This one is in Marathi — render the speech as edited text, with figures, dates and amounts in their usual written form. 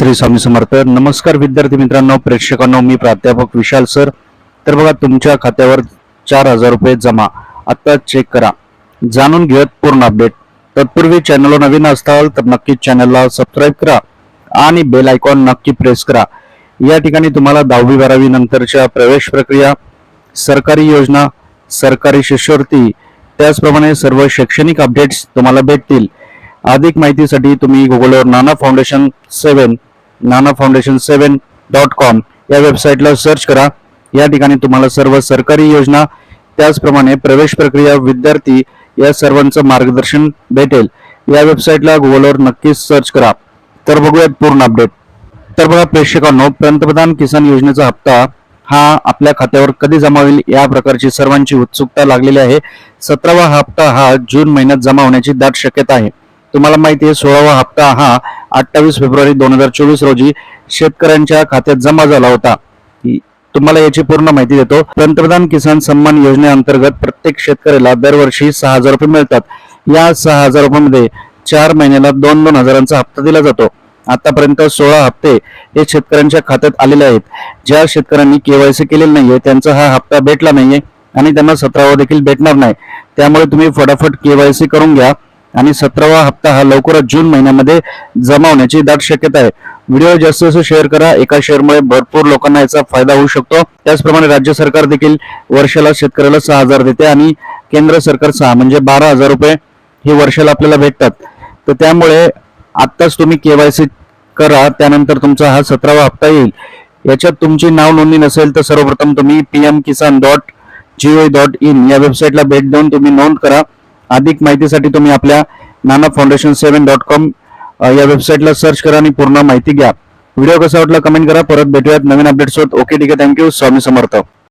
श्री स्वामी समर्थ. नमस्कार विद्यार्थी मित्रांनो, प्रेक्षकांनो, मी प्राध्यापक विशाल सर. तर बघा, तुमच्या खात्यावर 4,000 रुपये जमा. आता चेक करा. जाणून घेऊयात पूर्ण अपडेट. तत्पूर्वी चॅनलवर नवीन असाल तर नक्कीच चॅनलला सबस्क्राईब करा आणि बेल आयकॉन नक्की प्रेस करा. या ठिकाणी तुम्हाला 10वी 12वी नंतरच्या प्रवेश प्रक्रिया, सरकारी योजना, सरकारी शिष्यवृत्ती, त्याचप्रमाणे सर्व शैक्षणिक अपडेट्स तुम्हाला भेटतील. अधिक माहितीसाठी तुम्ही गुगलवर nanafoundation7.com या वेबसाईटला सर्च करा. या ठिकाणी तुम्हाला सर्व सरकारी योजना, त्याचप्रमाणे प्रवेश प्रक्रिया, विद्यार्थी या सर्वांचं मार्गदर्शन भेटेल. या वेबसाईटला गुगलवर नक्कीच सर्च करा. तर बघूयात पूर्ण अपडेट. तर बघा प्रेक्षकांनो, पंतप्रधान किसान योजनेचा हप्ता हा आपल्या खात्यावर कधी जमा होईल या प्रकारची सर्वांची उत्सुकता लागलेली आहे. 17वा हप्ता हा जून महिन्यात जमा होण्याची दाट शक्यता आहे. तुम्हाला माहिती आहे, 16वा हप्ता हा 28 फेब्रुवारी 2024 रोजी शेतकऱ्यांच्या खात्यात जमा झाला होता. तुम्हाला याची पूर्ण माहिती देतो. पंतप्रधान किसान सन्मान योजनेअंतर्गत प्रत्येक शेतकऱ्याला दरवर्षी 6,000 रुपये मिळतात. या 6,000 रुपयामध्ये 4 महिन्याला 2-2 हजारांचा हप्ता दिला जातो. आतापर्यंत 16 हप्ते हे शेतकऱ्यांच्या खात्यात आलेले आहेत. ज्या शेतकऱ्यांनी केवायसी केलेली नाहीये त्यांचा हा हप्ता भेटला नाहीये आणि त्यांना 17वा देखील भेटणार नाही. त्यामुळे तुम्ही फटाफट केवायसी करून घ्या आणि 17वा हप्ता हा लवकरच जून महिन्यामध्ये जमा होण्याची दाट शक्यता आहे. व्हिडिओ जास्त शेअर करा. एका शेअरमुळे भरपूर लोकांना याचा फायदा होऊ शकतो. त्याचप्रमाणे राज्य सरकार देखील वर्षाला शेतकऱ्याला 6,000 देते आणि केंद्र सरकार 6 म्हणजे 12,000 रुपये हे वर्षाला आपल्याला भेटतात. तर त्यामुळे आत्ताच तुम्ही केवायसी करा, त्यानंतर तुमचा हा 17वा हप्ता येईल. याच्यात तुमची नाव नोंदणी नसेल तर सर्वप्रथम तुम्ही pmkisan.gov.in या वेबसाईटला भेट देऊन तुम्ही नोंद करा. अधिक माहितीसाठी तुम्ही आपल्या nanafoundation7.com या वेबसाईटला सर्च करा आणि पूर्ण माहिती घ्या. व्हिडिओ कसा वाटला कमेंट करा. परत भेटूयात नवीन अपडेट्स सोबत. ओके, ठीक आहे, थँक्यू. स्वामी समर्थ.